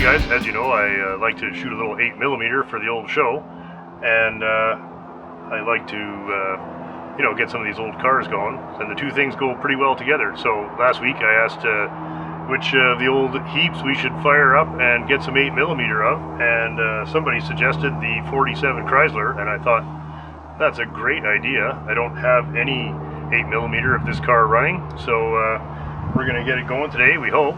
guys, as you know, I like to shoot a little 8mm for the old show, and I like to, get some of these old cars going, and the two things go pretty well together. So last week I asked which of the old heaps we should fire up and get some 8mm of, and somebody suggested the 47 Chrysler, and I thought, that's a great idea. I don't have any 8mm of this car running, so we're going to get it going today, we hope.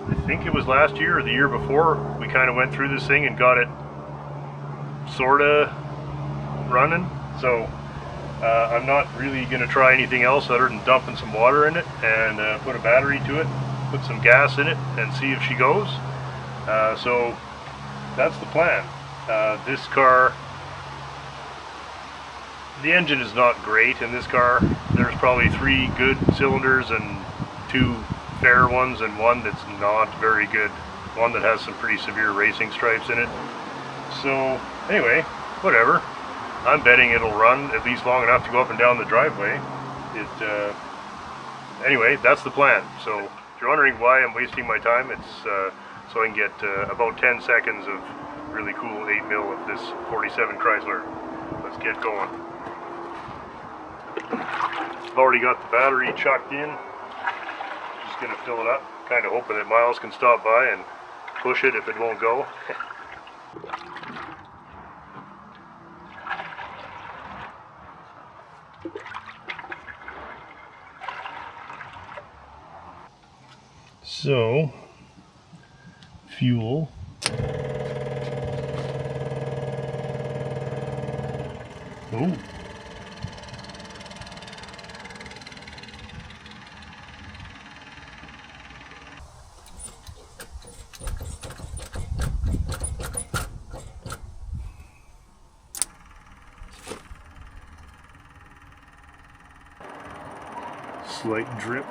I think it was last year or the year before we kind of went through this thing and got it sort of running. So I'm not really going to try anything else other than dumping some water in it and put a battery to it, put some gas in it, and see if she goes. So that's the plan. This car, the engine is not great in this car. There's probably 3 good cylinders and 2 fair ones and one that's not very good, one that has some pretty severe racing stripes in it. So anyway, whatever, I'm betting it'll run at least long enough to go up and down the driveway. Anyway, that's the plan. So if you're wondering why I'm wasting my time, it's so I can get about 10 seconds of really cool 8mm of this 47 Chrysler. Let's get going. I've already got the battery chucked in. Going to fill it up, kind of hoping that Miles can stop by and push it if it won't go. So, fuel. Oh. Slight drip.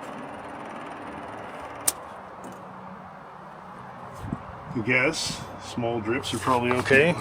I guess small drips are probably okay.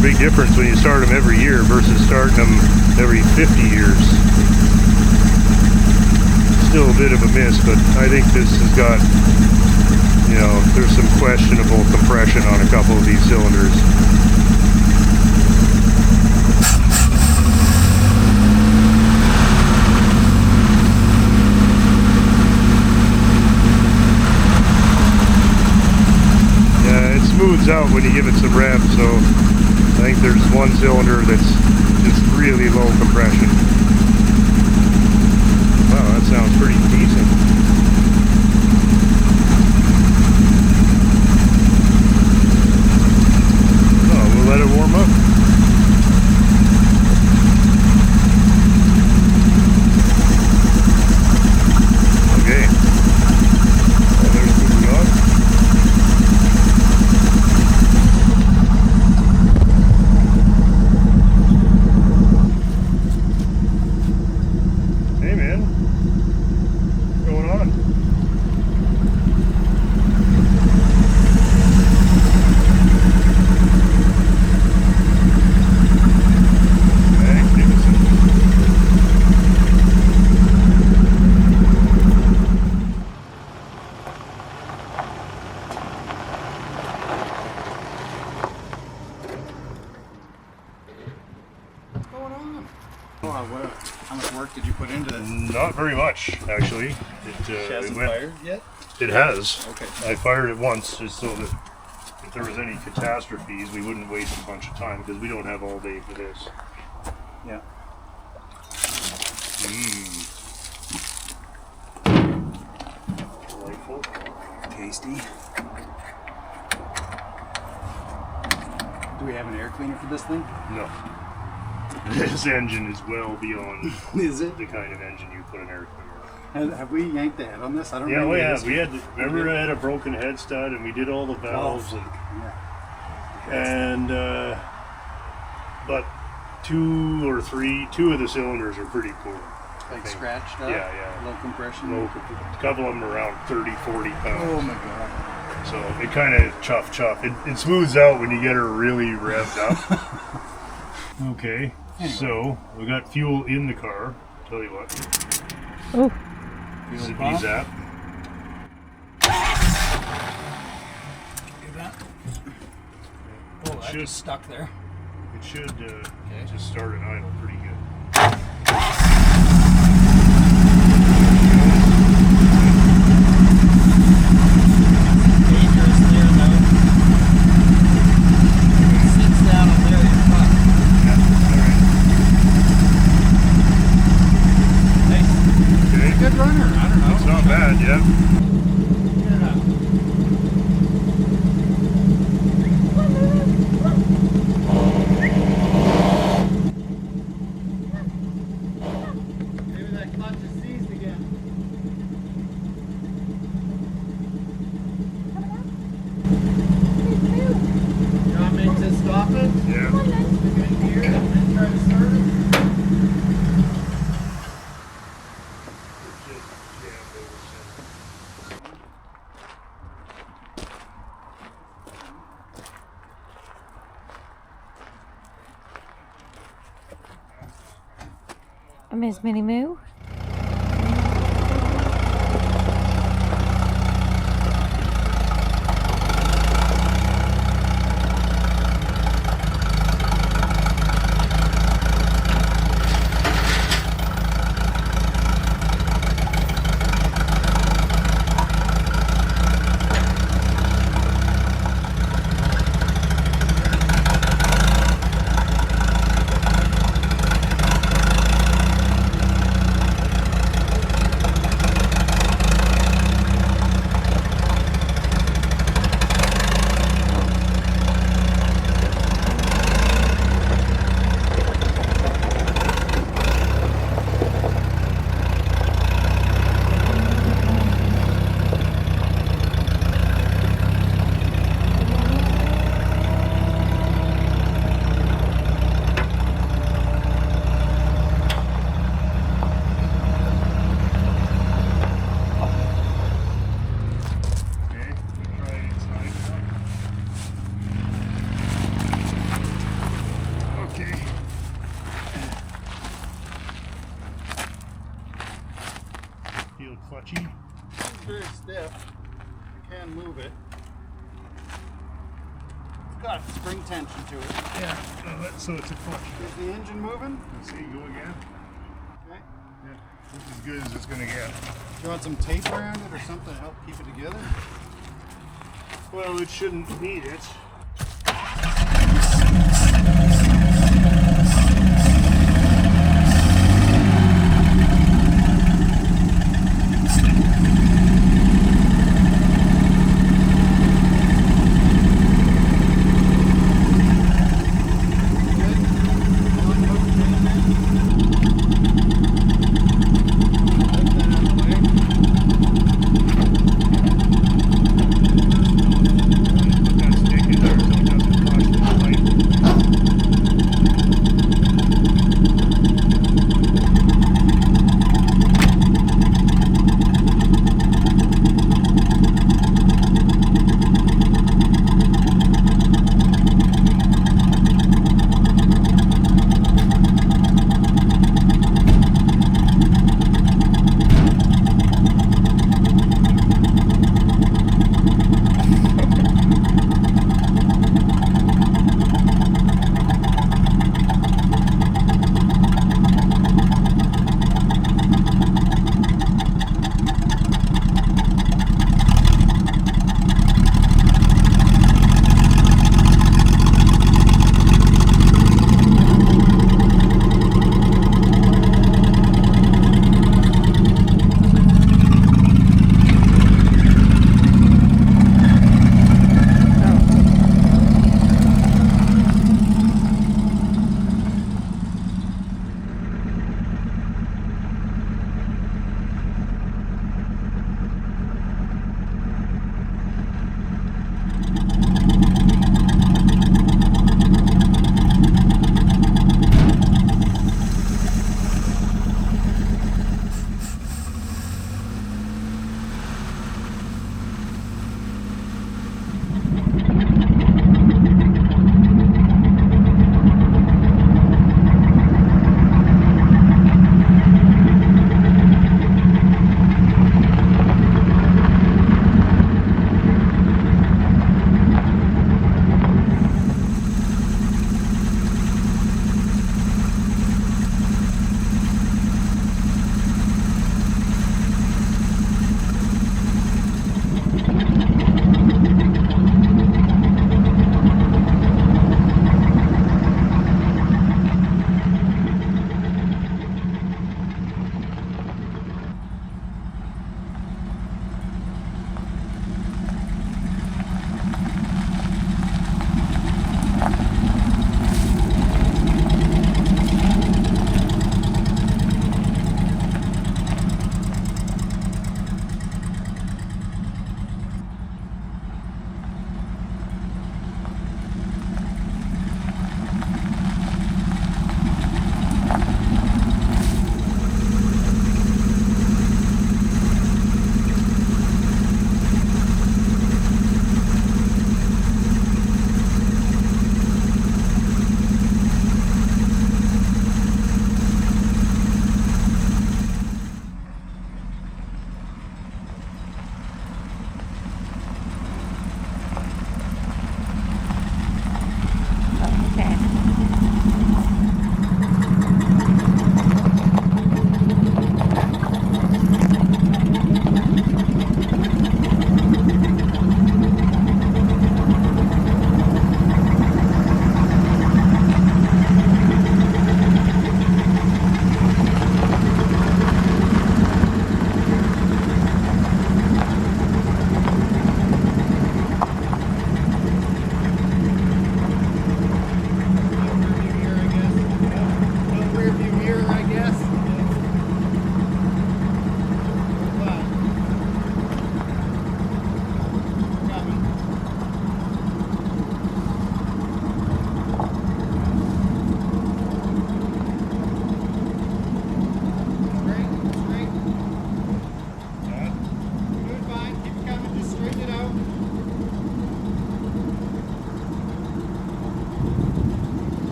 Big difference when you start them every year versus starting them every 50 years. Still a bit of a miss, but I think this has got, there's some questionable compression on a couple of these cylinders. Yeah, it smooths out when you give it some rev, so I think there's one cylinder that's just really low compression. Wow, that sounds pretty decent. Oh, we'll let it warm up. Okay. Well, there's moving on. how much work did you put into this? Not very much, actually. It hasn't fired yet? It has. Okay. I fired it once just so that if there was any catastrophes, we wouldn't waste a bunch of time because we don't have all day for this. Yeah. Delightful. Tasty. Do we have an air cleaner for this thing? No. This engine is well beyond Is it? the kind of engine you put an air cleaner in. Have we yanked the head on this? I don't Yeah, remember. we have. We had. Remember, I had a broken head stud, and we did all the valves, and but two of the cylinders are pretty cool. Like scratched up? Yeah. Low compression? A couple of them are around 30, 40 pounds. Oh my god. So it kind of chuff. It smooths out when you get her really revved up. Okay, anyway. So we got fuel in the car. Tell you what. Oh. Zippy zap. Do that. Oh, that just stuck there. It should just start an idle pretty good. Dangerous there though. It sits down up there, you're fucked. Nice. Okay. Good runner, I don't know. It's not bad, yeah. Maybe that clutch is seized again. You want me to stop it? Yeah. Stick it in gear and try to start it? Miss Minnie Moo. Clutchy. It's very stiff. You can move it. It's got spring tension to it. Yeah, so it's a clutch. Is the engine moving? Let's see, go again. Okay. Yeah, this is as good as it's gonna get. Do you want some tape around it or something to help keep it together? Well, it shouldn't need it. That's taken. Okay.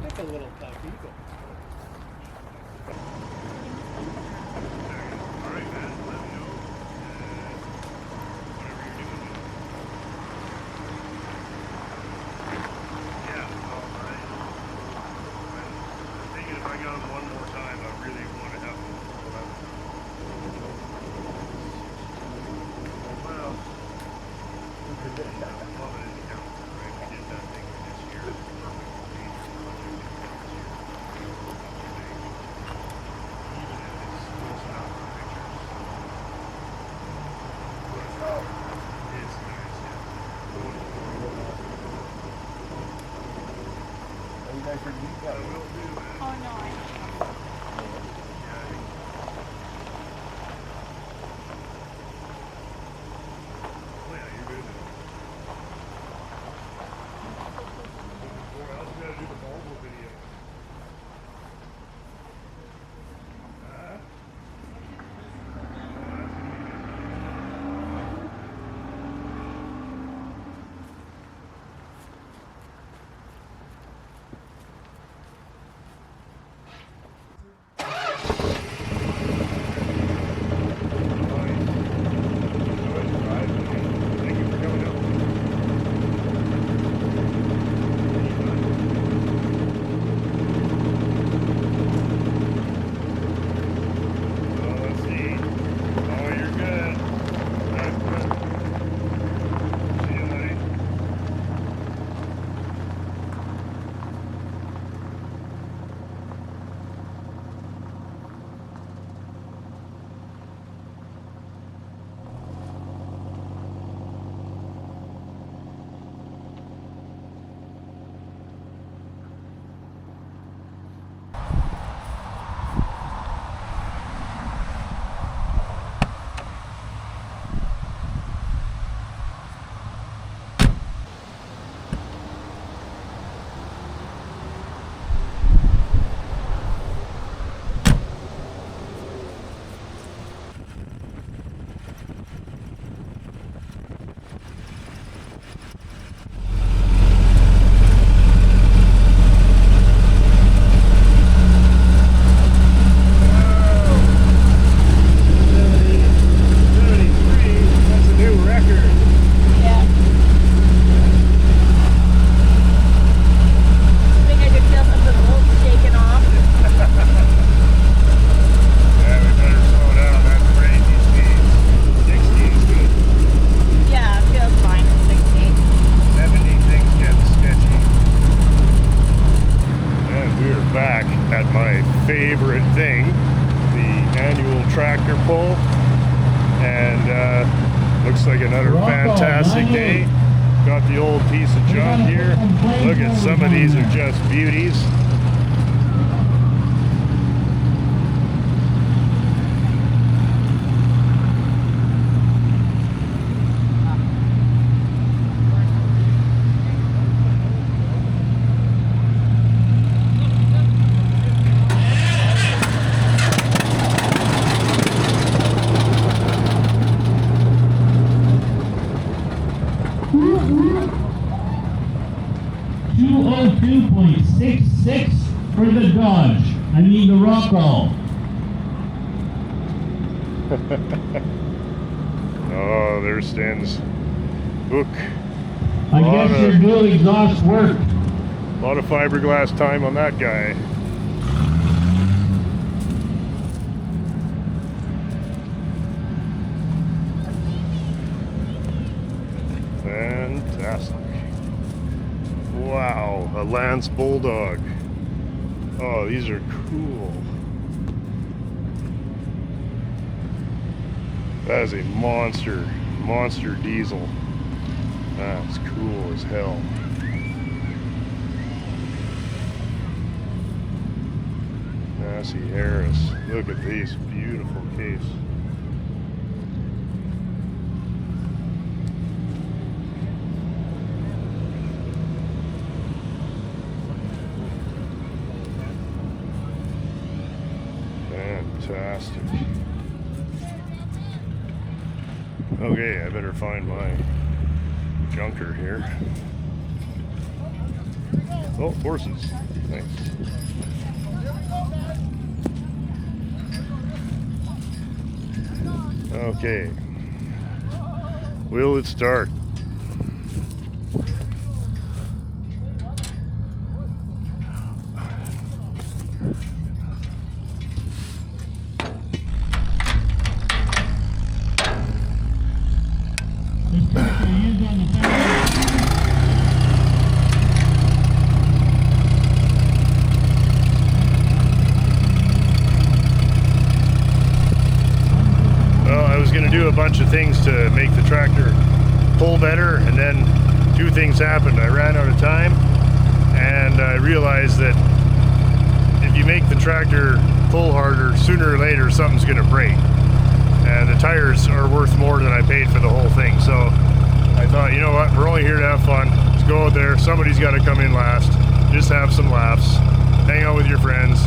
That's a little tough eagle. Alright, man, let me know. Whatever you're doing. Yeah, well, I'm thinking if I got him one more time, I really want to have him. Well, I'm loving it. Right? We did that thing this year. Oh no, Thank you for coming out. Let's see. Oh, you're good. That's good. See you later. favorite thing, the annual tractor pull, and looks like another fantastic day. Got the old piece of junk here. Look at some of these are just beauties. 6-6 for the Dodge. I mean the Rocco. Oh, there stands Hook. I guess your dual exhaust worked. A lot of fiberglass time on that guy. Fantastic. Wow, a Lance Bulldog. Oh, these are cool. That is a monster diesel. That's cool as hell. Massey Harris. Look at these beautiful case. Fantastic. Okay, I better find my junker here. Oh, horses. Nice. Okay. Will it start? Do a bunch of things to make the tractor pull better, and then two things happened. I ran out of time, and I realized that if you make the tractor pull harder, sooner or later something's going to break, and the tires are worth more than I paid for the whole thing. So I thought, you know what, we're only here to have fun. Let's go out there, somebody's got to come in last, just have some laughs, hang out with your friends.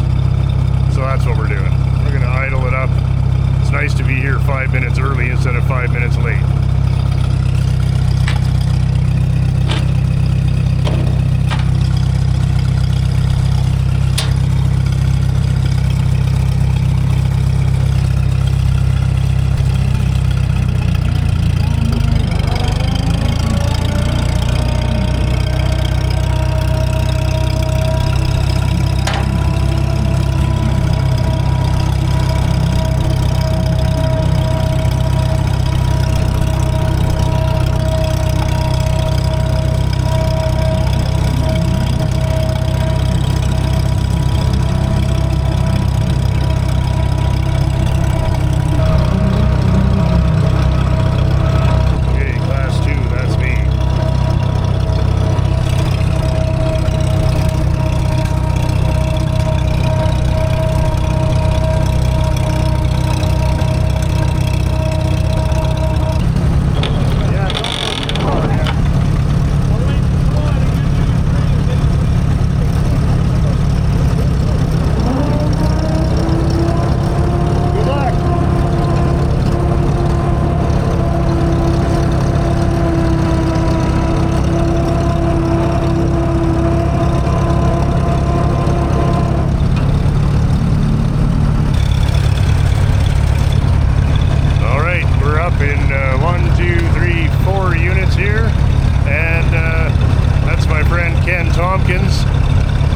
So that's what we're doing. We're going to idle it up. It's nice to be here 5 minutes early instead of 5 minutes late.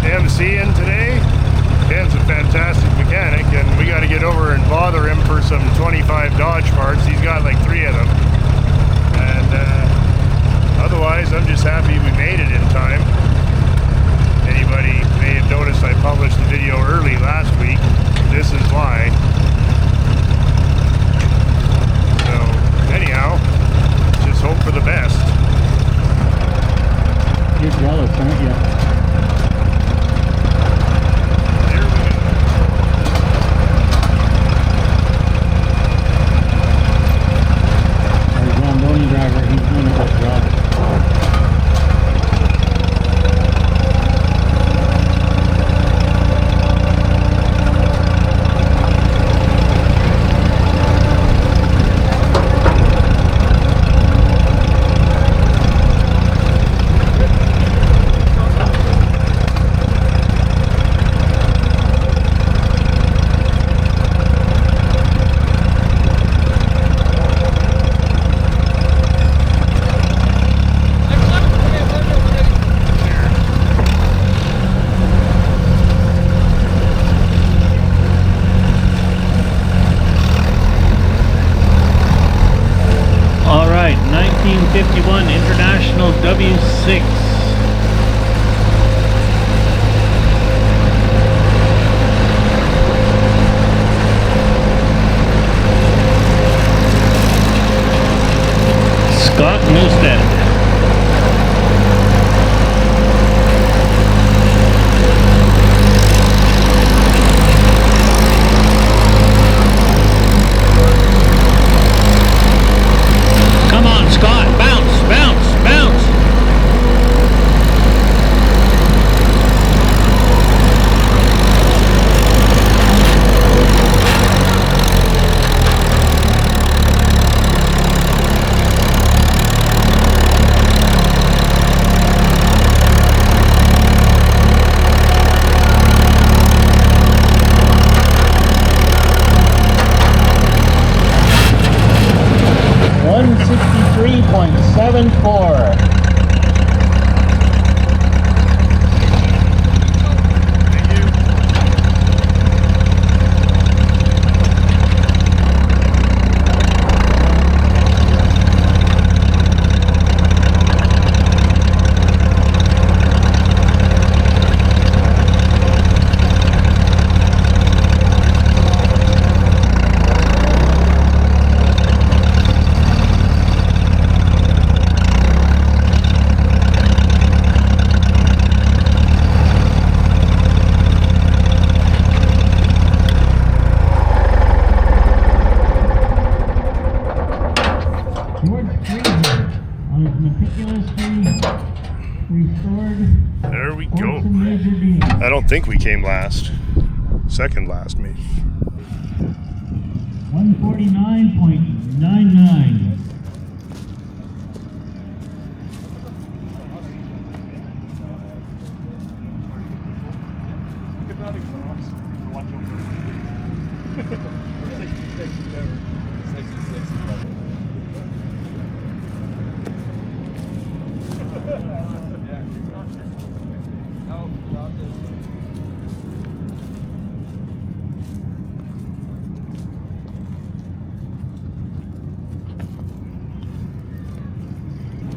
MCing today. Ken's a fantastic mechanic, and we got to get over and bother him for some 25 Dodge parts. He's got like 3 of them. And otherwise, I'm just happy we made it in time. Anybody may have noticed I published the video early last week. This is why. So, anyhow, just hope for the best. You're jealous, aren't you? Driver, he's doing a good job. 1951 International W6. Scott Newstead. Come on, Scott, bounce, bounce, bounce. .74. There we go. I don't think we came last. Second last, maybe. 149.99.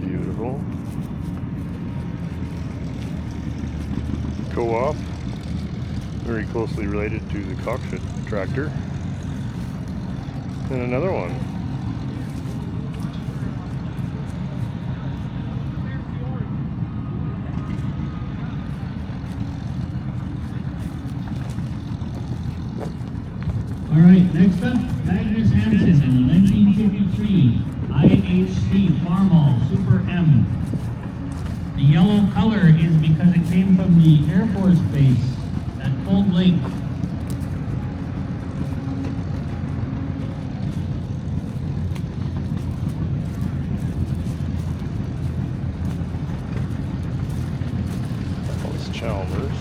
Beautiful. Co-op. Very closely related to the Cockpit tractor. And another one. All right, next up, Magnus Hansen in 1953 IHC Farmall Super M. The yellow color is because it came from the Air Force Base at Cold Lake. Those Chalmers.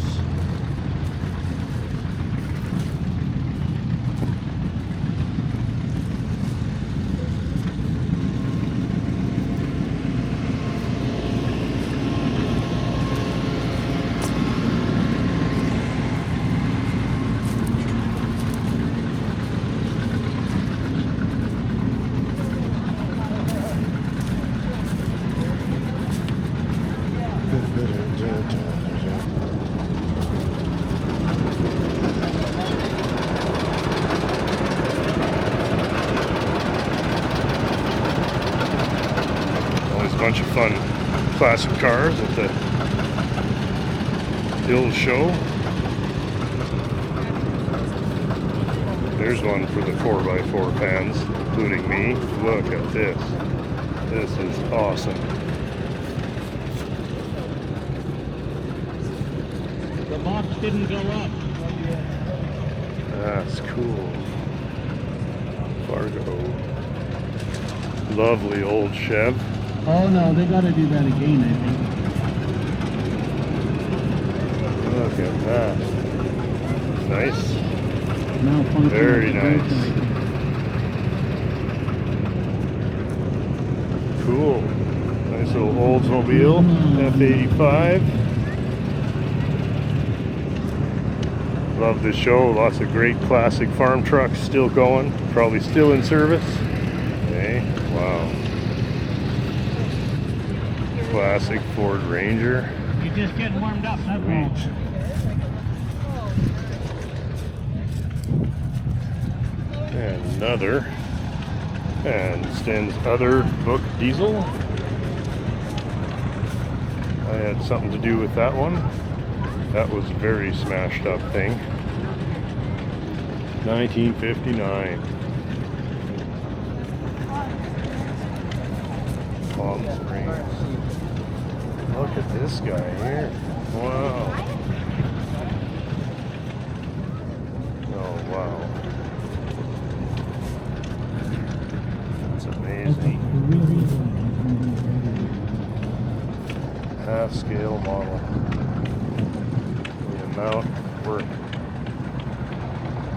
Bunch of fun classic cars at the old show. There's one for the 4x4 fans, including me. Look at this. This is awesome. The box didn't go up. That's cool. Fargo. Lovely old Chev. Oh no, they gotta do that again, I think. Look at that. Nice. Malfunction. Very nice. Cool. Nice little Oldsmobile F85. Love the show. Lots of great classic farm trucks still going. Probably still in service. Okay. Wow. Classic Ford Ranger. You're just getting warmed up, that's all. Sweet. And another. And Stan's other book diesel. I had something to do with that one. That was a very smashed up thing. 1959. Palm Springs. Look at this guy here. Wow. Oh, wow. That's amazing. Half scale model. The amount of work.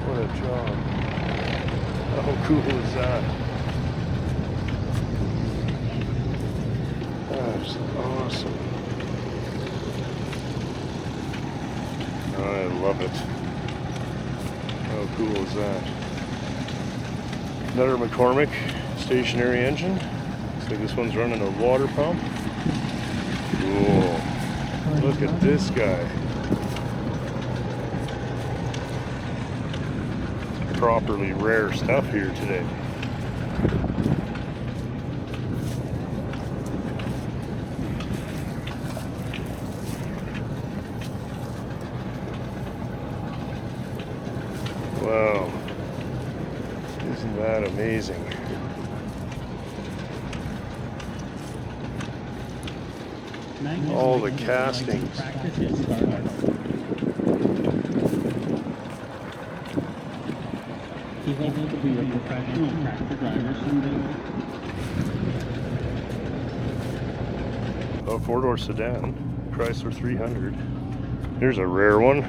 What a job. How cool is that? That's awesome. I love it. How cool is that? Another McCormick stationary engine. Looks like this one's running a water pump. Cool. Look at this guy. Properly rare stuff here today. Wow. Isn't that amazing? All the castings. He's hoping to be a professional tractor driver someday. A four-door sedan, Chrysler 300. Here's a rare one.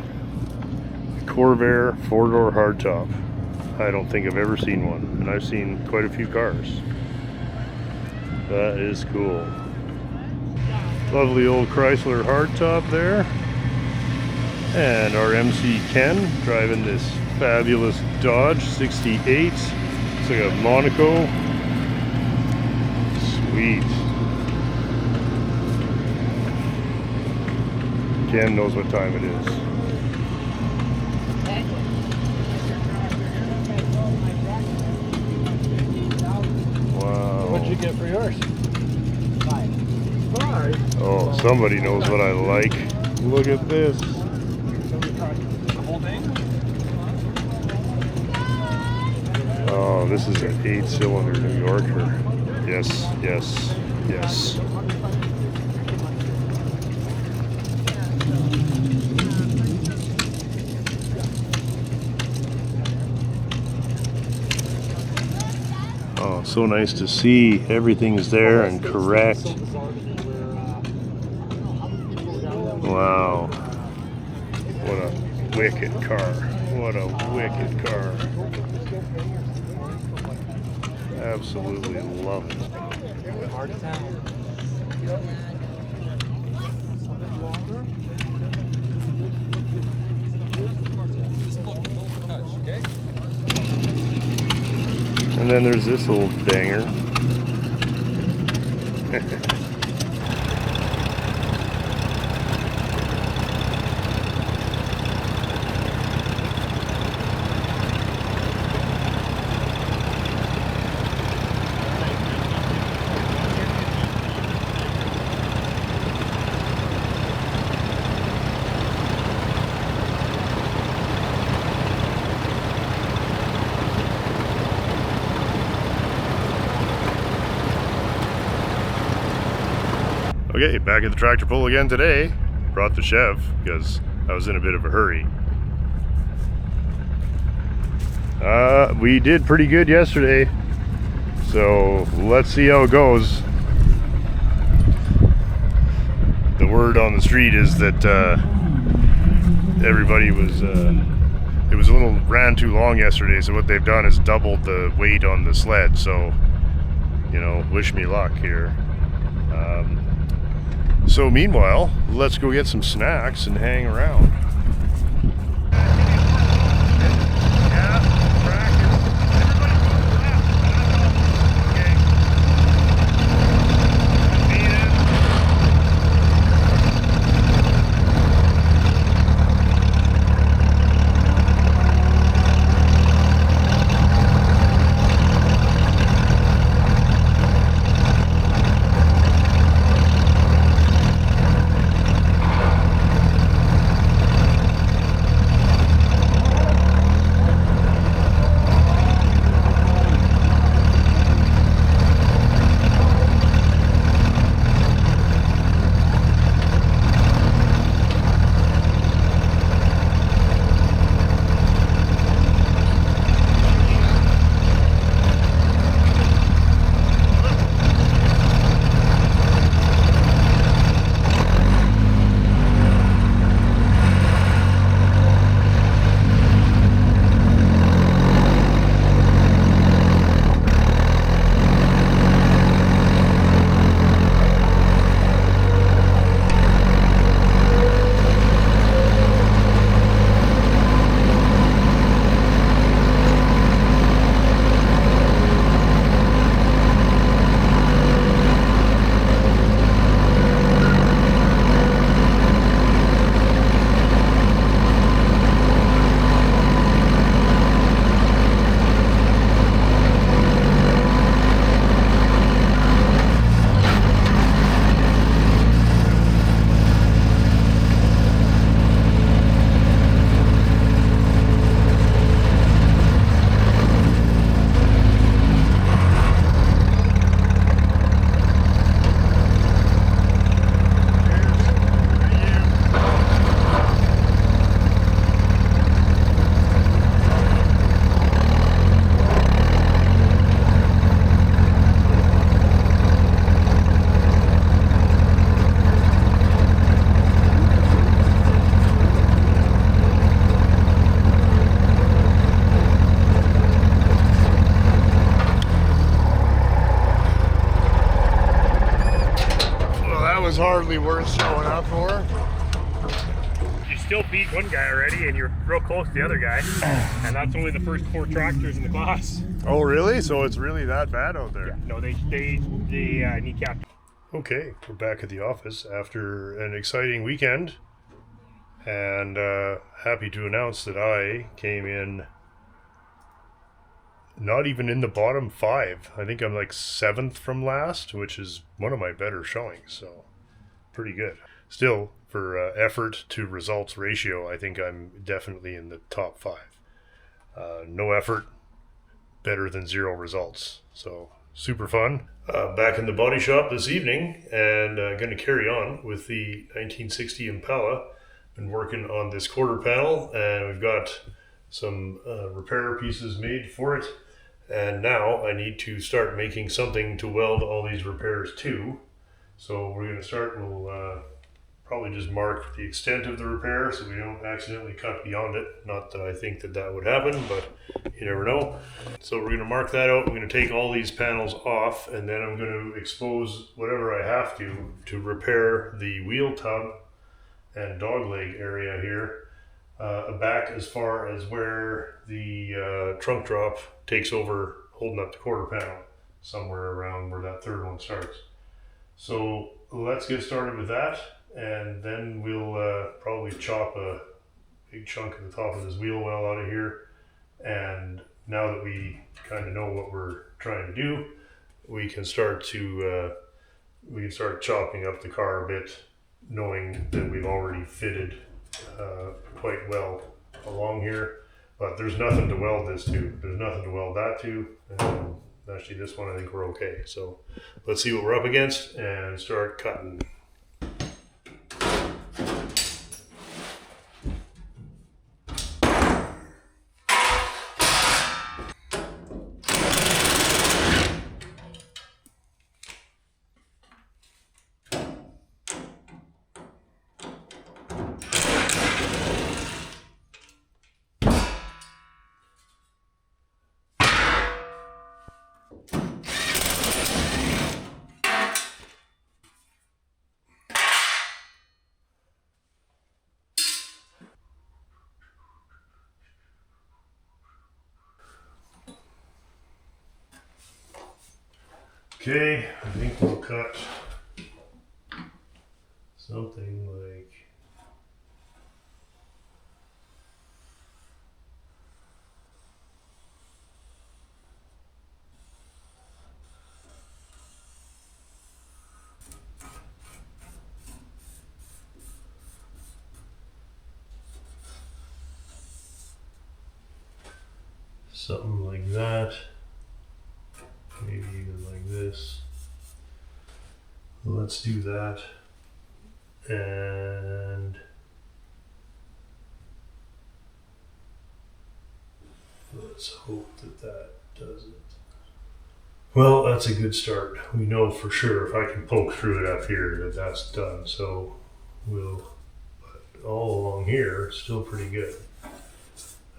Corvair four-door hardtop. I don't think I've ever seen one, and I've seen quite a few cars. That is cool. Lovely old Chrysler hardtop there. And our MC Ken driving this fabulous Dodge 68. It's like a Monaco. Sweet. Ken knows what time it is. Wow. What'd you get for yours? Five. Oh, somebody knows what I like. Look at this. The whole thing? Oh, this is an 8-cylinder New Yorker. Yes, yes, yes. Oh, so nice to see everything's there and correct. Wow. What a wicked car. What a wicked car. Absolutely love it. And then there's this old banger. Okay, back at the tractor pull again today. Brought the Chev because I was in a bit of a hurry. We did pretty good yesterday, so let's see how it goes. The word on the street is that everybody was, it was a little, ran too long yesterday, so what they've done is doubled the weight on the sled, so, you know, wish me luck here. So meanwhile, let's go get some snacks and hang around. was hardly worth showing up for. You still beat one guy already, and you're real close to the other guy. And that's only the first 4 tractors in the class. Oh, really? So it's really that bad out there? Yeah, no, they kneecapped. Okay, we're back at the office after an exciting weekend. And happy to announce that I came in not even in the bottom 5. I think I'm like 7th from last, which is one of my better showings, so pretty good. Still, for effort to results ratio, I think I'm definitely in the top 5. No effort, better than 0 results. So super fun. Back in the body shop this evening, and going to carry on with the 1960 Impala. Been working on this quarter panel, and we've got some repair pieces made for it. And now I need to start making something to weld all these repairs to. So we're going to start, we'll probably just mark the extent of the repair so we don't accidentally cut beyond it. Not that I think that that would happen, but you never know. So we're going to mark that out. I'm going to take all these panels off, and then I'm going to expose whatever I have to repair the wheel tub and dog leg area here. Back as far as where the trunk drop takes over, holding up the quarter panel, somewhere around where that third one starts. So let's get started with that, and then we'll probably chop a big chunk of the top of this wheel well out of here. And now that we kind of know what we're trying to do, we can start chopping up the car a bit, knowing that we've already fitted quite well along here, but there's nothing to weld this to. There's nothing to weld that to, and actually this one I think we're okay. So let's see what we're up against and start cutting. Okay, I think we'll cut something like that. Maybe even like this. Let's do that. And let's hope that that does it. Well, that's a good start. We know for sure if I can poke through it up here that that's done. So we'll, but all along here, it's still pretty good.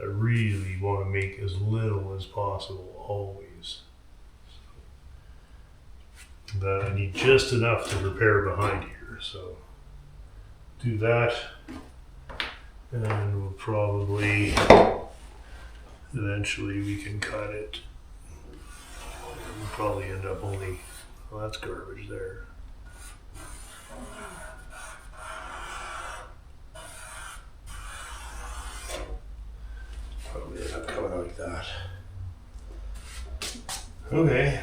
I really want to make as little as possible always. That I need just enough to repair behind here, so do that, and we'll probably eventually we can cut it. We'll probably end up only, well, that's garbage there. Probably end up coming out like that. Okay.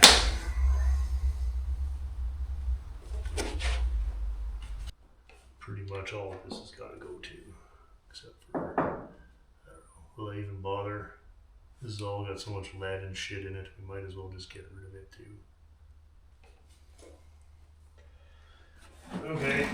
Pretty much all of this has got to go to, except for, I don't know, will I even bother? This has all got so much lead and shit in it, we might as well just get rid of it too. Okay.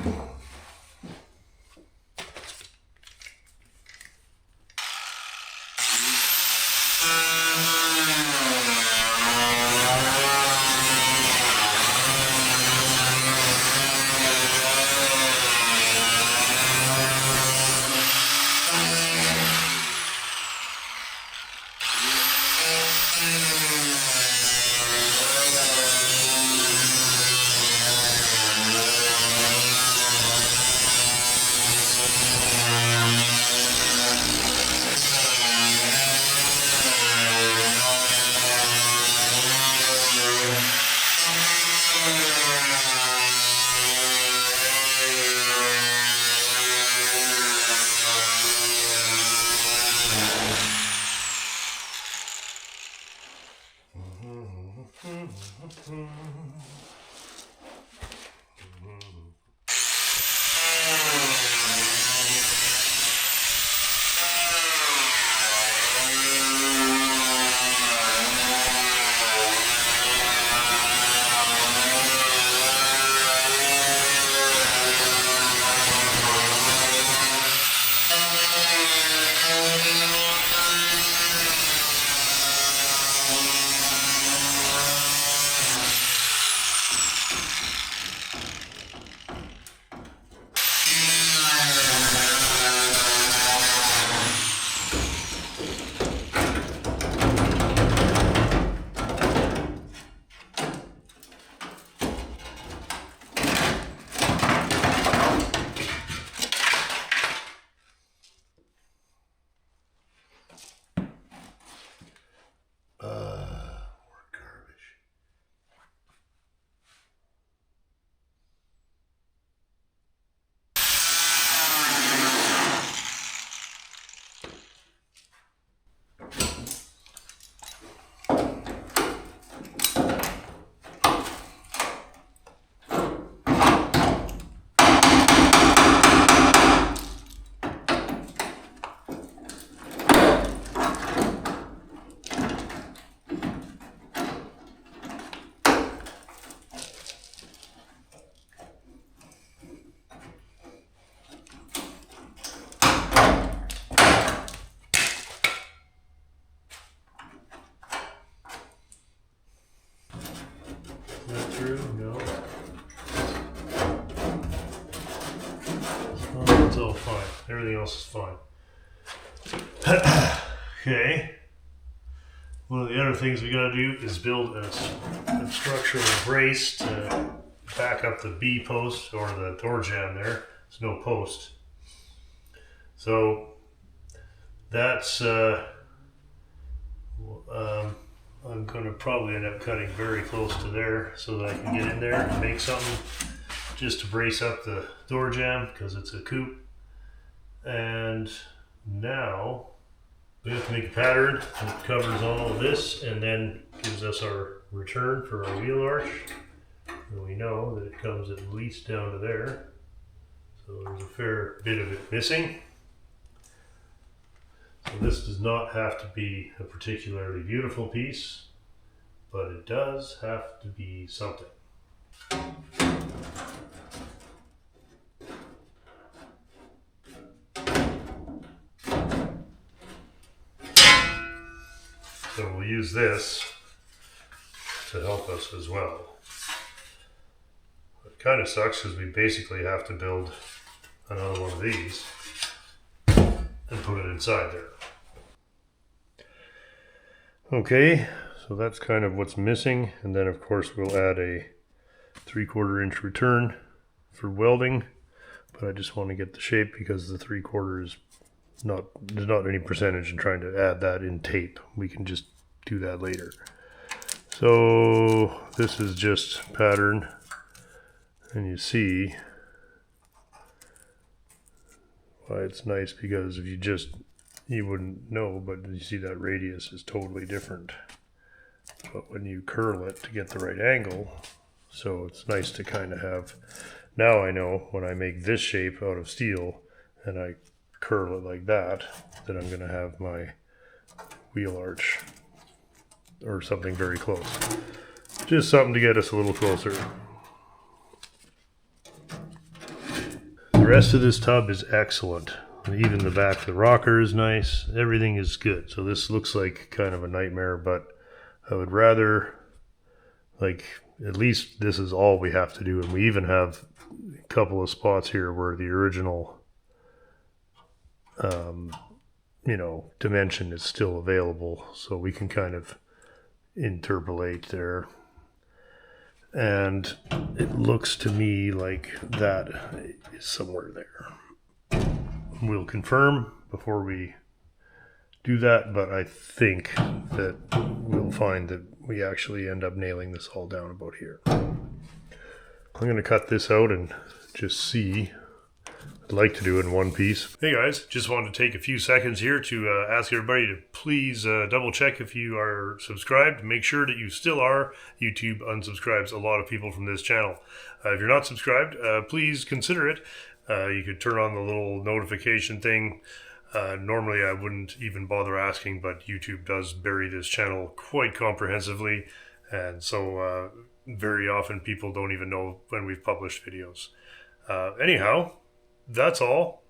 Through? No. Oh, it's all fine. Everything else is fine. Okay. One of the other things we gotta do is build a structural brace to back up the B post or the door jamb there. There's no post. So that's I'm going to probably end up cutting very close to there so that I can get in there and make something just to brace up the door jamb because it's a coupe. And now we have to make a pattern that covers all of this and then gives us our return for our wheel arch. And we know that it comes at least down to there. So there's a fair bit of it missing. So this does not have to be a particularly beautiful piece, but it does have to be something. So we'll use this to help us as well. It kind of sucks because we basically have to build another one of these and put it inside there. Okay, so that's kind of what's missing, and then of course we'll add a 3/4 inch return for welding, but I just want to get the shape because the 3/4 is there's not any percentage in trying to add that in tape. We can just do that later. So this is just pattern, and you see why it's nice, because if you wouldn't know, but you see that radius is totally different. But when you curl it to get the right angle, so it's nice to kind of have, now I know when I make this shape out of steel and I curl it like that I'm going to have my wheel arch or something very close. Just something to get us a little closer. The rest of this tub is excellent. Even the back of the rocker is nice. Everything is good. So this looks like kind of a nightmare, but I would rather, like, at least this is all we have to do. And we even have a couple of spots here where the original dimension is still available. So we can kind of interpolate there. And it looks to me like that is somewhere there. We'll confirm before we do that, but I think that we'll find that we actually end up nailing this all down about here. I'm going to cut this out and just see I'd like to do it in one piece. Hey guys, just wanted to take a few seconds here to ask everybody to please double check if you are subscribed. Make sure that you still are. YouTube unsubscribes a lot of people from this channel. If you're not subscribed, please consider it. You could turn on the little notification thing. Normally I wouldn't even bother asking, but YouTube does bury this channel quite comprehensively, and so very often people don't even know when we've published videos. Anyhow, that's all.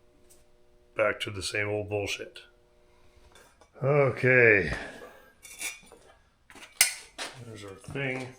Back to the same old bullshit. Okay. There's our thing.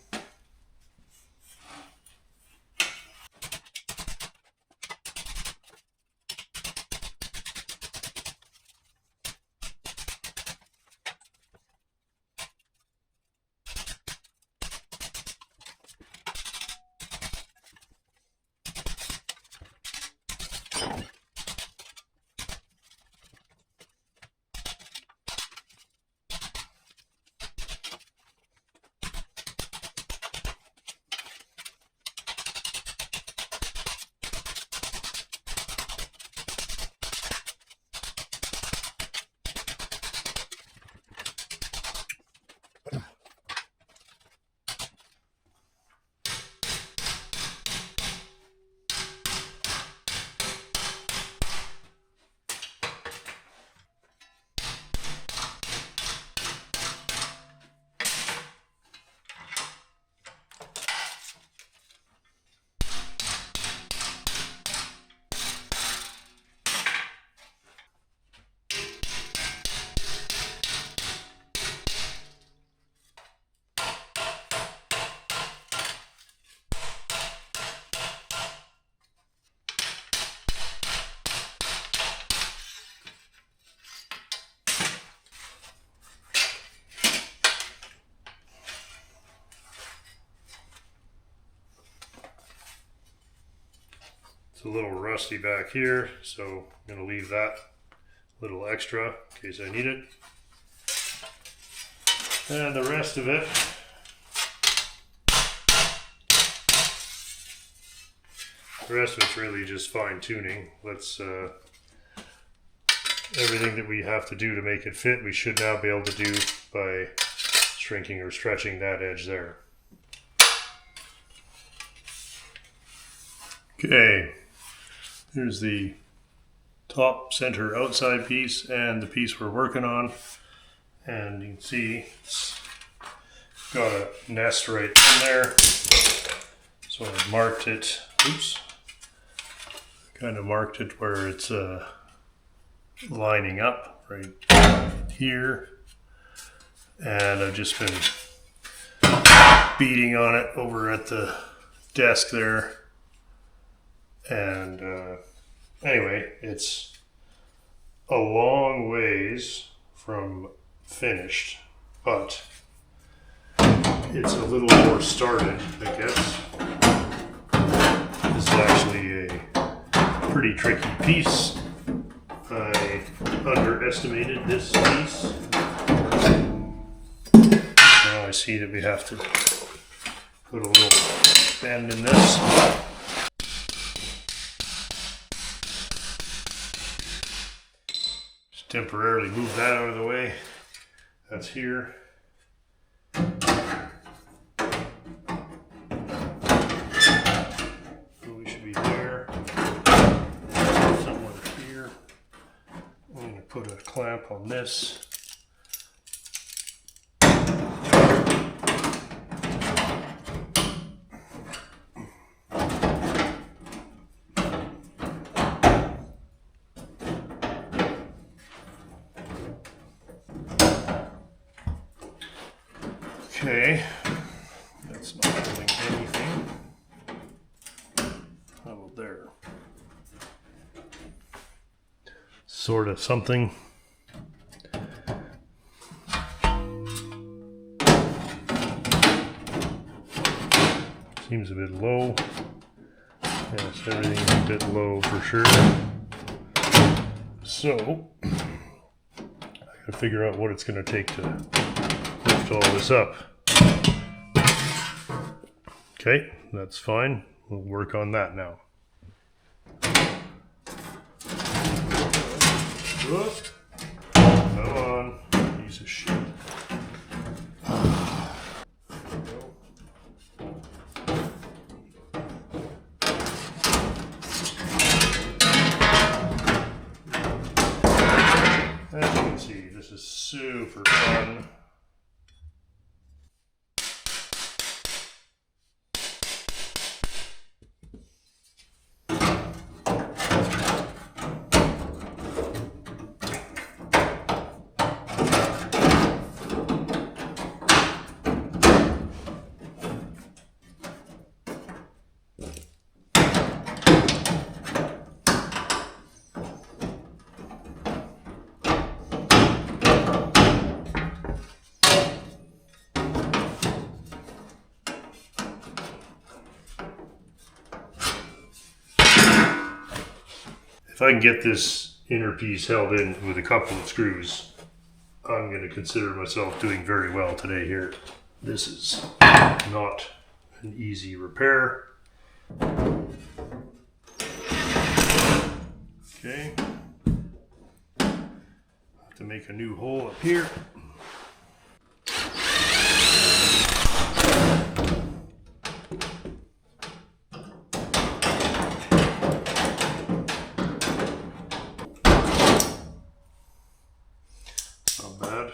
It's a little rusty back here, so I'm going to leave that little extra in case I need it. And the rest of it, it's really just fine tuning. Let's everything that we have to do to make it fit, we should now be able to do by shrinking or stretching that edge there. Okay. Here's the top center outside piece and the piece we're working on, and you can see it's got a nest right in there, so I marked it, kind of marked it where it's lining up right here, and I've just been beating on it over at the desk there. And anyway, it's a long ways from finished, but it's a little more started, I guess. This is actually a pretty tricky piece. I underestimated this piece. Now I see that we have to put a little bend in this. Temporarily move that out of the way. That's here. So we should be there. Somewhere here. I'm going to put a clamp on this. Okay, that's not doing anything. How about there? Sort of something. Seems a bit low. Yes, everything's a bit low for sure. So, I gotta figure out what it's gonna take to lift all this up. Okay, that's fine. We'll work on that now. Whoop. Come on, piece of shit. As you can see, this is super fun. If I can get this inner piece held in with a couple of screws, I'm going to consider myself doing very well today here. This is not an easy repair. Okay. Have to make a new hole up here. Not bad.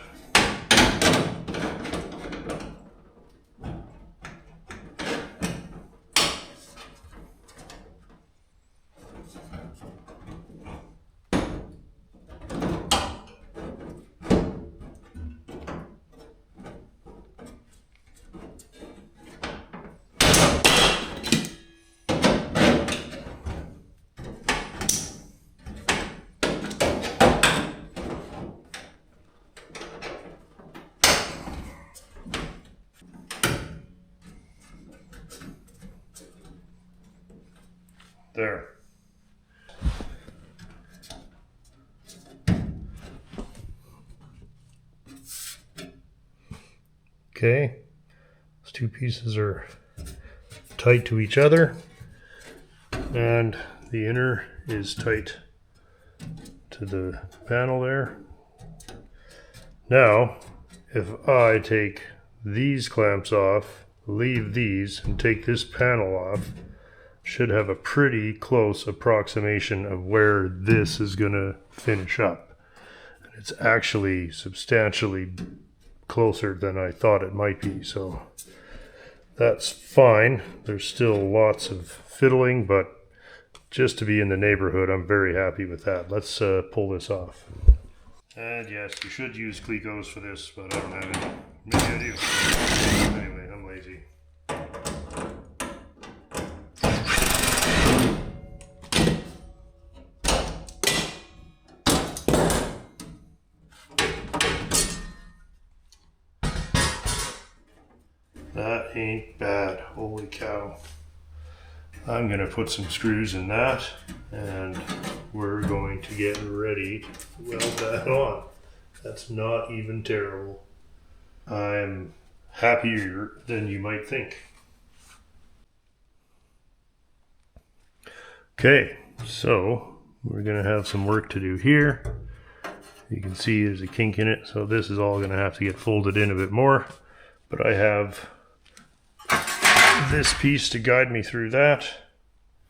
There. Okay, those two pieces are tight to each other, and the inner is tight to the panel there. Now, if I take these clamps off, leave these, and take this panel off, should have a pretty close approximation of where this is going to finish up. And it's actually substantially closer than I thought it might be, so that's fine. There's still lots of fiddling, but just to be in the neighborhood, I'm very happy with that. Let's pull this off. And yes, you should use Clecos for this, but I don't have any. Maybe I do. Anyway, I'm lazy. That ain't bad, holy cow. I'm going to put some screws in that, and we're going to get ready to weld that on. That's not even terrible. I'm happier than you might think. Okay, so we're going to have some work to do here. You can see there's a kink in it, so this is all going to have to get folded in a bit more, but I have this piece to guide me through that,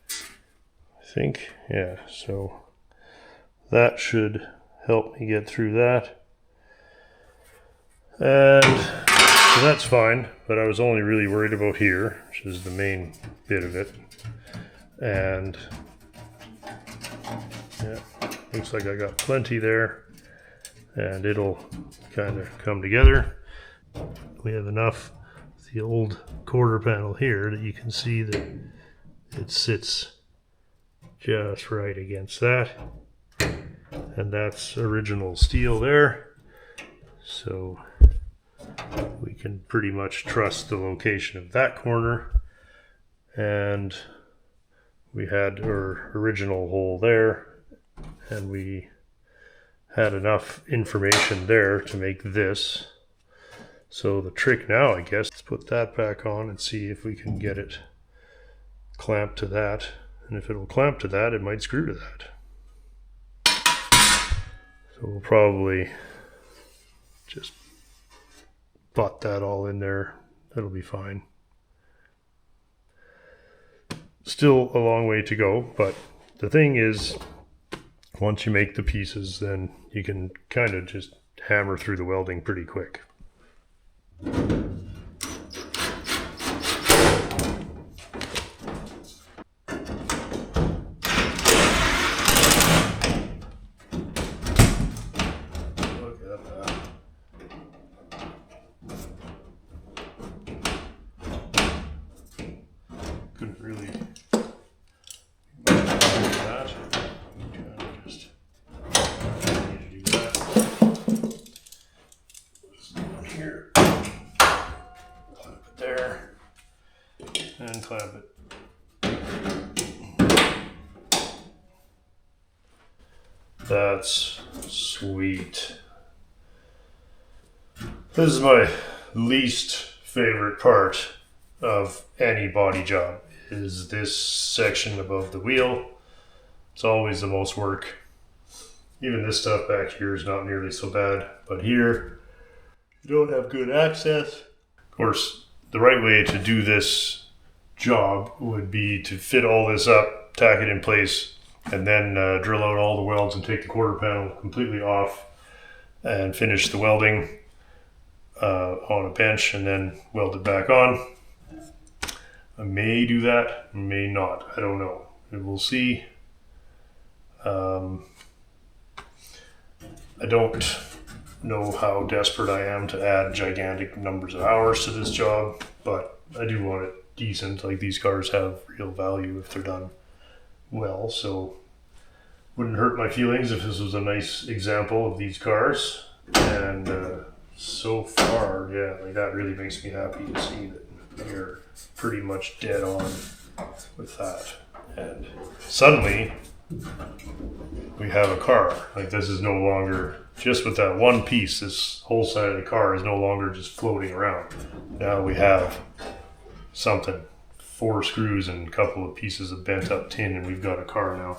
I think. Yeah, so that should help me get through that. And so that's fine, but I was only really worried about here, which is the main bit of it. And yeah, looks like I got plenty there, and it'll kind of come together. We have enough the old quarter panel here that you can see that it sits just right against that, and that's original steel there, so we can pretty much trust the location of that corner. And we had our original hole there, and we had enough information there to make this. So the trick now, I guess, is put that back on and see if we can get it clamped to that. And if it'll clamp to that, it might screw to that. So we'll probably just butt that all in there. That'll be fine. Still a long way to go, but the thing is, once you make the pieces, then you can kind of just hammer through the welding pretty quick. Couldn't really that. Just need to do that. Here, clamp it there, and clamp it. That's sweet. This is my least favorite part of any body job, is this section above the wheel. It's always the most work. Even this stuff back here is not nearly so bad, but here you don't have good access. Of course, the right way to do this job would be to fit all this up, tack it in place, and then drill out all the welds and take the quarter panel completely off and finish the welding on a bench and then weld it back on. I may do that, may not. I don't know. We'll see. I don't know how desperate I am to add gigantic numbers of hours to this job, but I do want it decent. Like, these cars have real value if they're done well, so wouldn't hurt my feelings if this was a nice example of these cars. And so far, yeah, like, that really makes me happy to see that we're pretty much dead on with that. And suddenly we have a car. Like, this is no longer just with that one piece. This whole side of the car is no longer just floating around. Now we have something, 4 screws and a couple of pieces of bent up tin, and we've got a car now.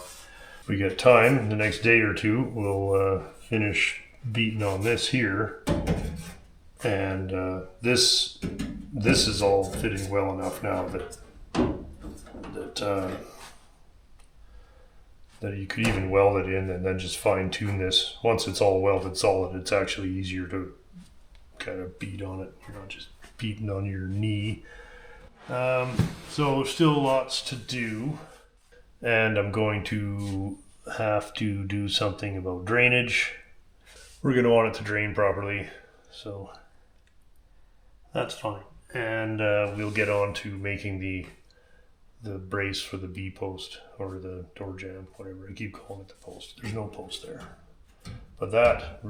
If we get time in the next day or two, we'll finish beating on this here. And this is all fitting well enough now that you could even weld it in and then just fine tune this. Once it's all welded solid, it's actually easier to kind of beat on it. You're not just beating on your knee. So still lots to do, and I'm going to have to do something about drainage. We're going to want it to drain properly, so that's fine. And we'll get on to making the brace for the B post, or the door jamb, whatever. I keep calling it the post. There's no post there. But that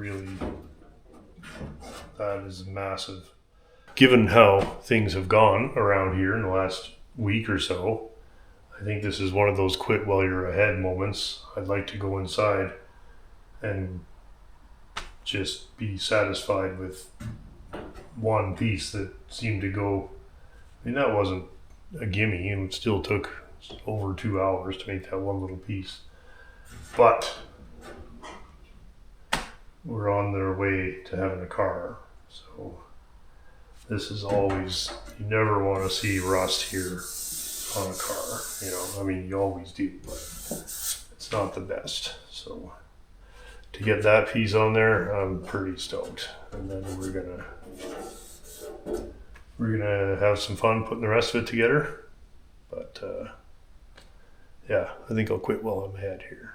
is massive. Given how things have gone around here in the last week or so, I think this is one of those quit while you're ahead moments. I'd like to go inside and just be satisfied with one piece that seemed to go. I mean, that wasn't a gimme, and it still took over 2 hours to make that one little piece. But we're on their way to having a car. So this is always, you never want to see rust here on a car. You know, I mean, you always do, but it's not the best. So to get that piece on there, I'm pretty stoked. And then we're gonna have some fun putting the rest of it together. But yeah, I think I'll quit while I'm ahead here.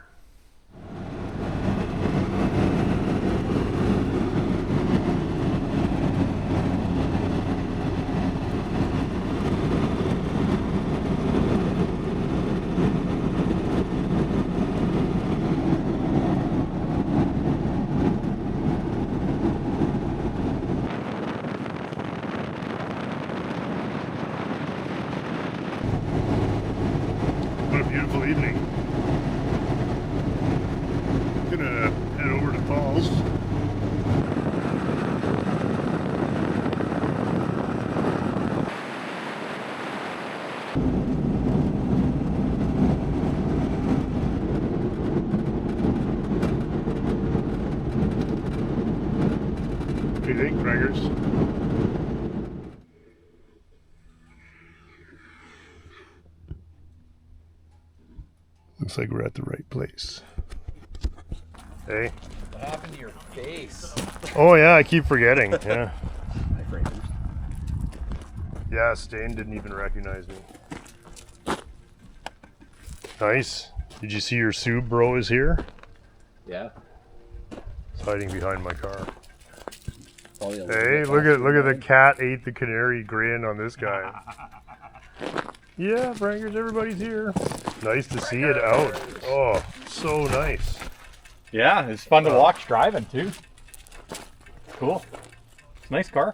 What a beautiful evening. I'm gonna head over to Paul's. you think, Frankers? Looks like we're at the right place. Hey? What happened to your face? Oh yeah, I keep forgetting. Yeah. Yeah, Stain didn't even recognize me. Nice. Did you see your Sub bro is here? Yeah. It's hiding behind my car. Probably Hey, look at the cat ate the canary grin on this guy. Yeah, Frankers, everybody's here. Nice to see it out. Oh, so nice. Yeah, it's fun to watch driving too. Cool. It's a nice car.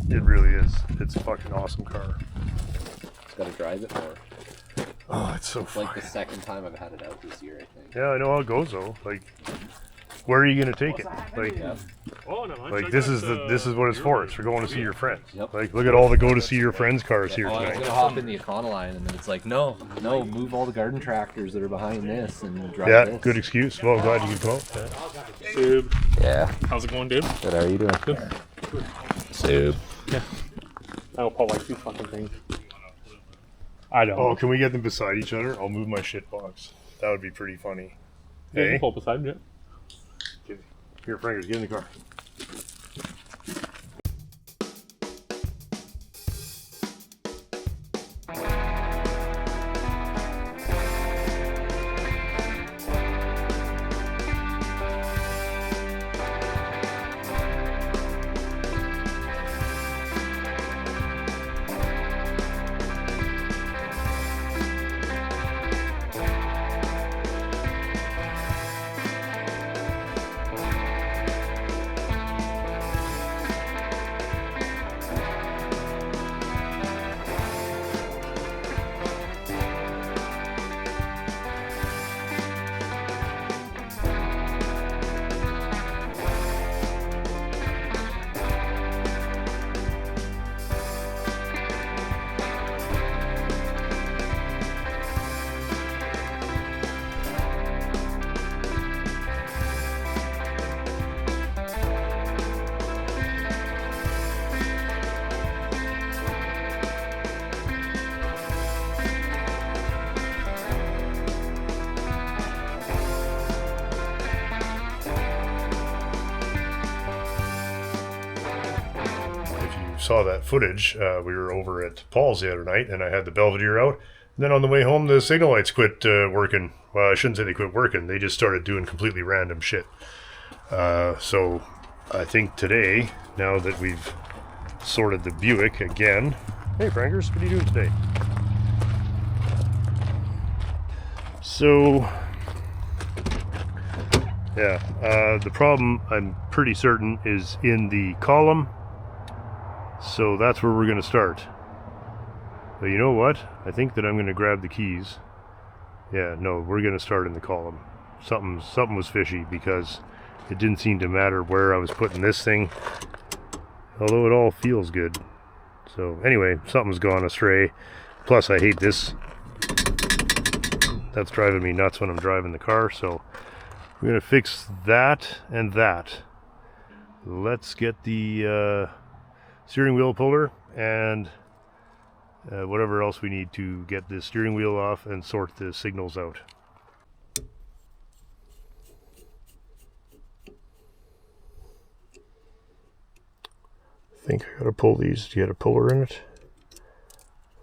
It really is. It's a fucking awesome car. Just gotta drive it more. Oh, it's so It's fun. like the second time I've had it out this year, I think. Yeah, I know how it goes though. Like, where are you gonna take it? Like, Yeah. like this is what it's for. It's for going to see your friends. Yep. Like, look at all the go to see your friends cars here Oh, I was tonight. gonna hop in the Econoline, and then it's like, no, move all the garden tractors that are behind this and we'll drive Yeah, this. good excuse. Well, I'm glad you could come out. Yeah. Yeah. How's it going, dude? Good, how are you doing? Good. Soup. I hope Paul likes these fucking things. I don't. Oh, can we get them beside each other? I'll move my shit box. That would be pretty funny. Yeah, you Hey, can pull beside it. here, Frankers, get in the car. Saw that footage. We were over at Paul's the other night, and I had the Belvedere out. And then on the way home, the signal lights quit working. Well, I shouldn't say they quit working. They just started doing completely random shit. So I think today, now that we've sorted the Buick again. Hey, Frankers, what are you doing today? So, yeah, the problem, I'm pretty certain, is in the column. So that's where we're going to start. But you know what? I think that I'm going to grab the keys. Yeah, no, we're going to start in the column. Something was fishy because it didn't seem to matter where I was putting this thing. Although it all feels good. So anyway, something's gone astray. Plus I hate this. That's driving me nuts when I'm driving the car. So we're going to fix that and that. Let's get the steering wheel puller and whatever else we need to get the steering wheel off and sort the signals out. I think I gotta pull these to get a puller in it.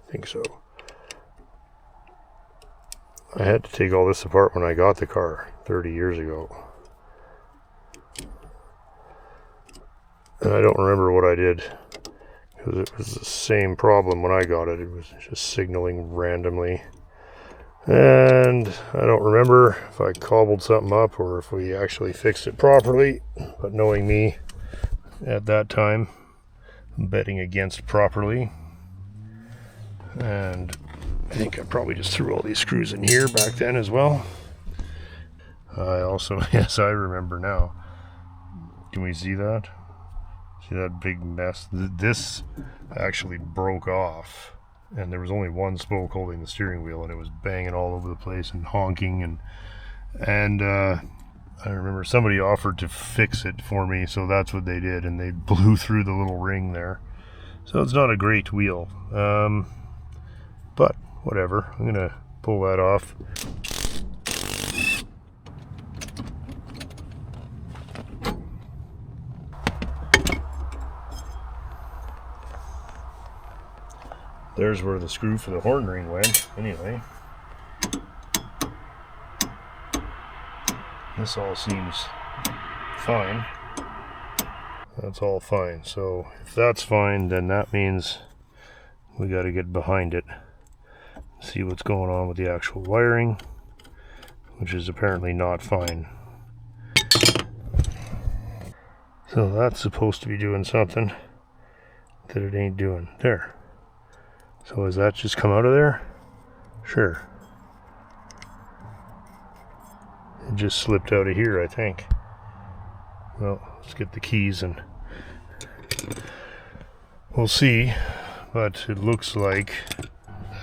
I think so. I had to take all this apart when I got the car 30 years ago. And I don't remember what I did, because it was the same problem when I got it. It was just signaling randomly. And I don't remember if I cobbled something up or if we actually fixed it properly. But knowing me at that time, I'm betting against properly. And I think I probably just threw all these screws in here back then as well. I also, yes, I remember now. Can we see that? See that big mess? This actually broke off, and there was only one spoke holding the steering wheel, and it was banging all over the place and honking, and I remember somebody offered to fix it for me, so that's what they did, and they blew through the little ring there. So it's not a great wheel, but whatever. I'm gonna pull that off. There's where the screw for the horn ring went, anyway. This all seems fine. That's all fine. So if that's fine, then that means we got to get behind it, see what's going on with the actual wiring, which is apparently not fine. So that's supposed to be doing something that it ain't doing. There. So has that just come out of there? Sure. It just slipped out of here, I think. Well, let's get the keys and we'll see. But it looks like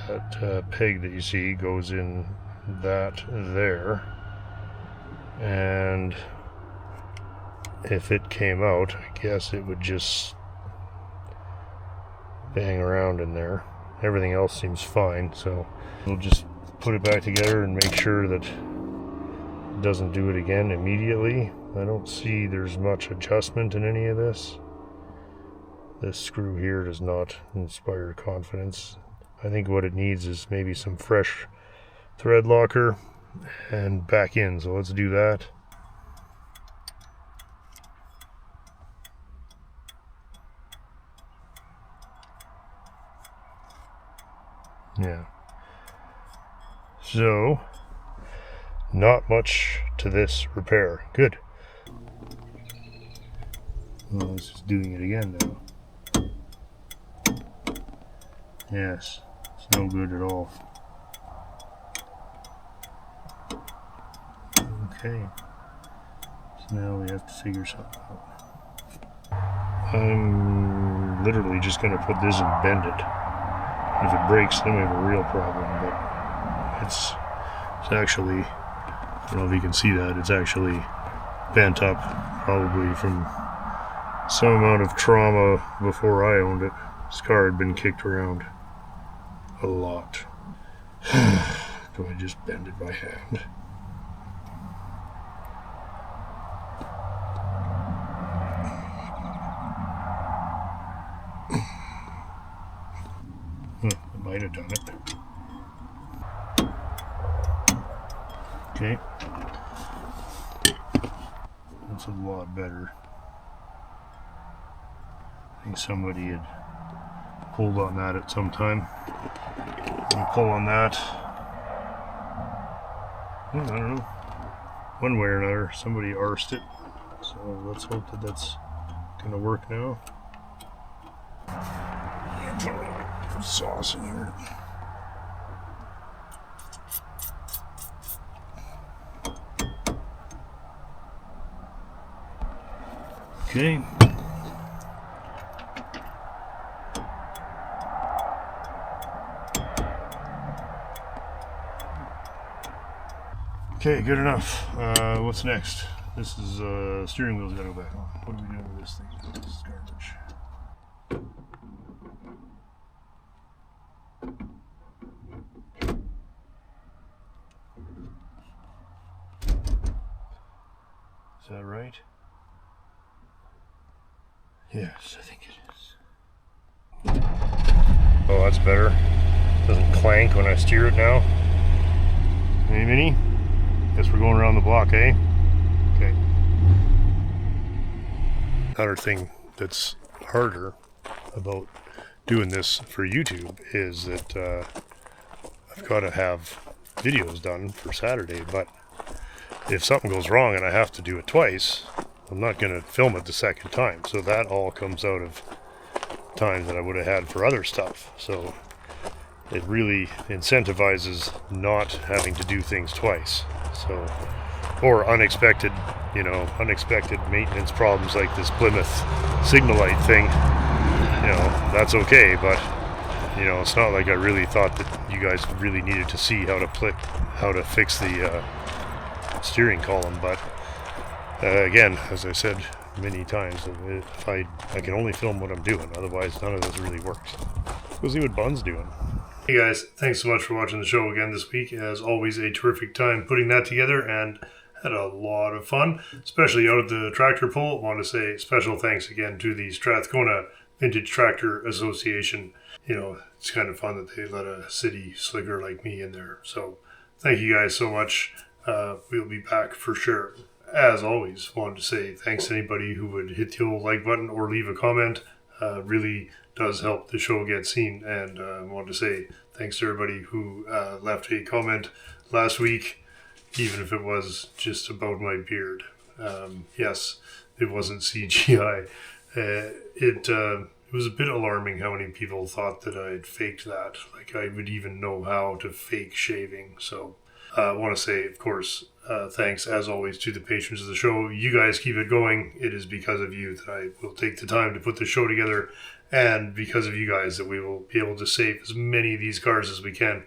that peg that you see goes in that there. And if it came out, I guess it would just bang around in there. Everything else seems fine, so we'll just put it back together and make sure that it doesn't do it again immediately. I don't see there's much adjustment in any of this. This screw here does not inspire confidence. I think what it needs is maybe some fresh thread locker and back in, so let's do that. Yeah. So, not much to this repair. Good. Well, this is doing it again now. Yes, it's no good at all. Okay. So now we have to figure something out. I'm literally just going to put this and bend it. If it breaks, then we have a real problem, but it's actually, I don't know if you can see that, it's actually bent up, probably from some amount of trauma before I owned it. This car had been kicked around a lot. Do I just bend it by hand? I might have done it. Okay. That's a lot better. I think somebody had pulled on that at some time. You pull on that. I don't know. One way or another, somebody arsed it. So let's hope that that's going to work now. Put sauce in here. Okay. Okay, good enough. What's next? This is steering wheel's gotta go back on. What are we doing with this thing? This is garbage. Is that right? Yes, I think it is. Oh, that's better. Doesn't clank when I steer it now. Mini mini? Guess we're going around the block, eh? Okay. Another thing that's harder about doing this for YouTube is that I've got to have videos done for Saturday, but if something goes wrong and I have to do it twice, I'm not going to film it the second time. So that all comes out of time that I would have had for other stuff. So it really incentivizes not having to do things twice. So, or unexpected, unexpected maintenance problems like this Plymouth signal light thing, that's okay, but it's not like I really thought that you guys really needed to see how to fix the steering column, but Again, as I said many times, I can only film what I'm doing, otherwise none of this really works. We'll see what Bun's doing. Hey guys, thanks so much for watching the show again this week. As always, a terrific time putting that together and had a lot of fun, especially out at the tractor pull. I want to say special thanks again to the Strathcona Vintage Tractor Association. You know, it's kind of fun that they let a city slicker like me in there. So thank you guys so much. We'll be back for sure. As always, wanted to say thanks to anybody who would hit the old like button or leave a comment. Really does help the show get seen. And I wanted to say thanks to everybody who left a comment last week, even if it was just about my beard. Yes, it wasn't CGI. It was a bit alarming how many people thought that I had faked that. Like I would even know how to fake shaving. So I want to say, of course, thanks as always to the patrons of the show. You guys keep it going. It is because of you that I will take the time to put the show together, and because of you guys that we will be able to save as many of these cars as we can.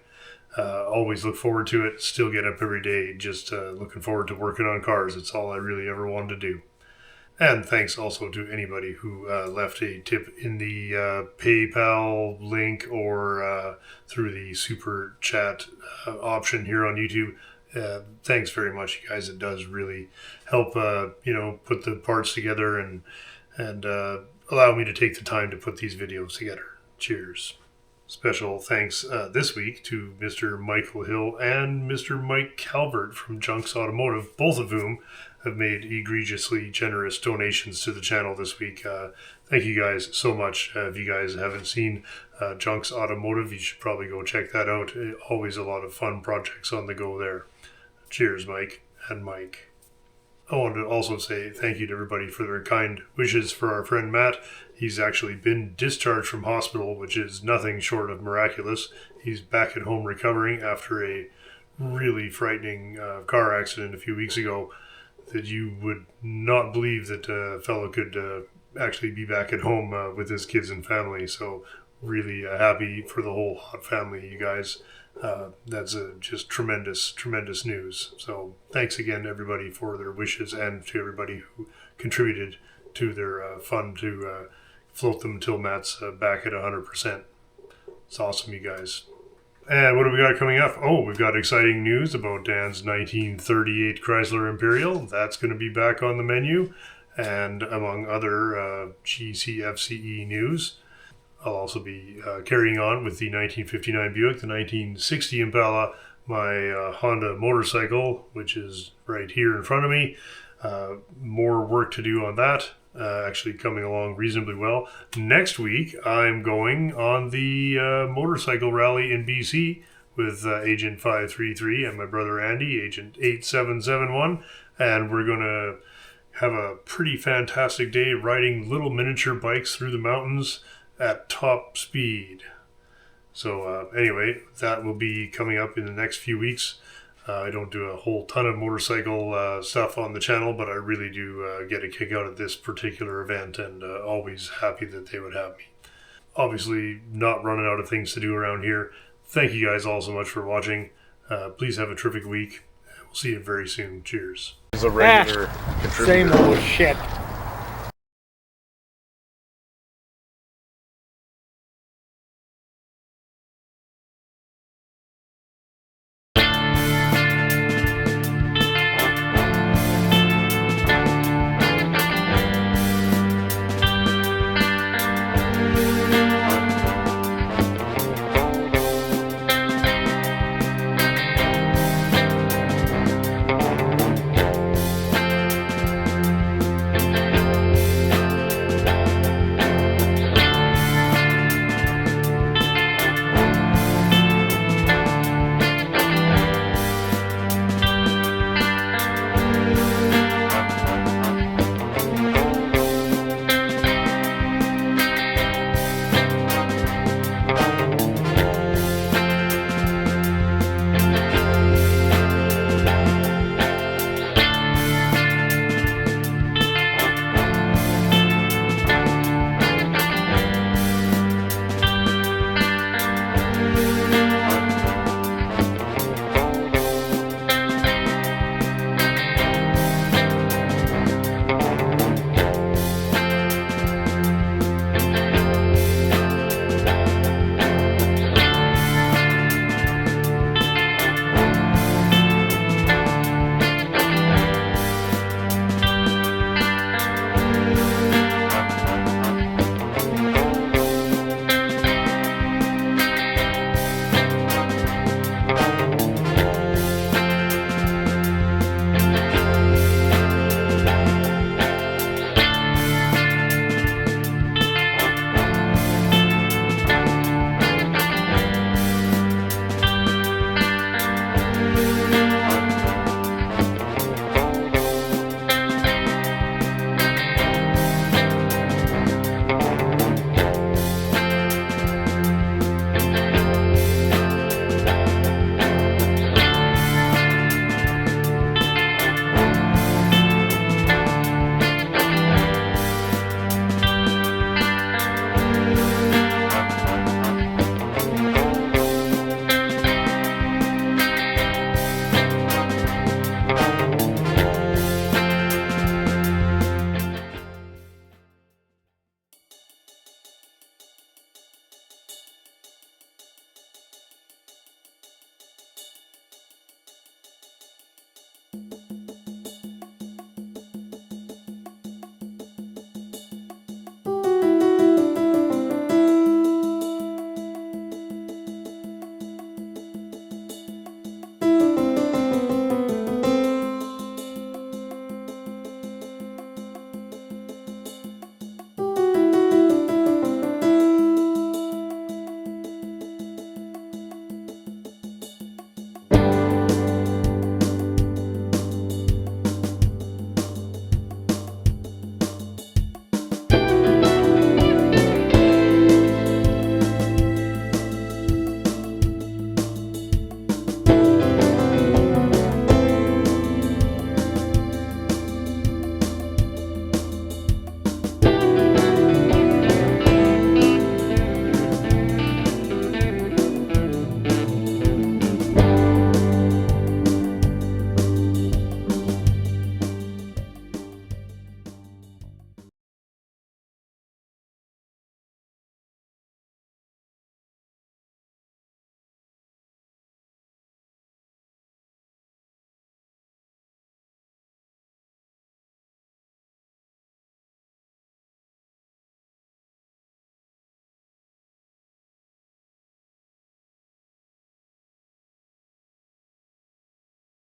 Always look forward to it. Still get up every day just looking forward to working on cars. It's all I really ever wanted to do. And thanks also to anybody who left a tip in the PayPal link or through the super chat option here on YouTube. Thanks very much, you guys. It does really help, put the parts together and allow me to take the time to put these videos together. Cheers. Special thanks this week to Mr. Michael Hill and Mr. Mike Calvert from Junks Automotive, both of whom have made egregiously generous donations to the channel this week. Thank you guys so much. If you guys haven't seen Junks Automotive, you should probably go check that out. Always a lot of fun projects on the go there. Cheers, Mike and Mike. I wanted to also say thank you to everybody for their kind wishes for our friend Matt. He's actually been discharged from hospital, which is nothing short of miraculous. He's back at home recovering after a really frightening car accident a few weeks ago that you would not believe that a fellow could actually be back at home with his kids and family. So really happy for the whole Hot family, you guys. That's just tremendous, tremendous news. So thanks again to everybody for their wishes and to everybody who contributed to their fund to float them until Matt's back at 100%. It's awesome, you guys. And what do we got coming up? Oh, we've got exciting news about Dan's 1938 Chrysler Imperial. That's going to be back on the menu. And among other GCFCE news, I'll also be carrying on with the 1959 Buick, the 1960 Impala, my Honda motorcycle, which is right here in front of me. More work to do on that. Actually coming along reasonably well. Next week, I'm going on the motorcycle rally in BC with Agent 533 and my brother Andy, Agent 8771. And we're going to have a pretty fantastic day riding little miniature bikes through the mountains at top speed. So anyway, that will be coming up in the next few weeks. I don't do a whole ton of motorcycle stuff on the channel, but I really do get a kick out of this particular event, and always happy that they would have me. Obviously, not running out of things to do around here. Thank you guys all so much for watching. Please have a terrific week. We'll see you very soon. Cheers. This is a regular contributor. Same old shit. Bye.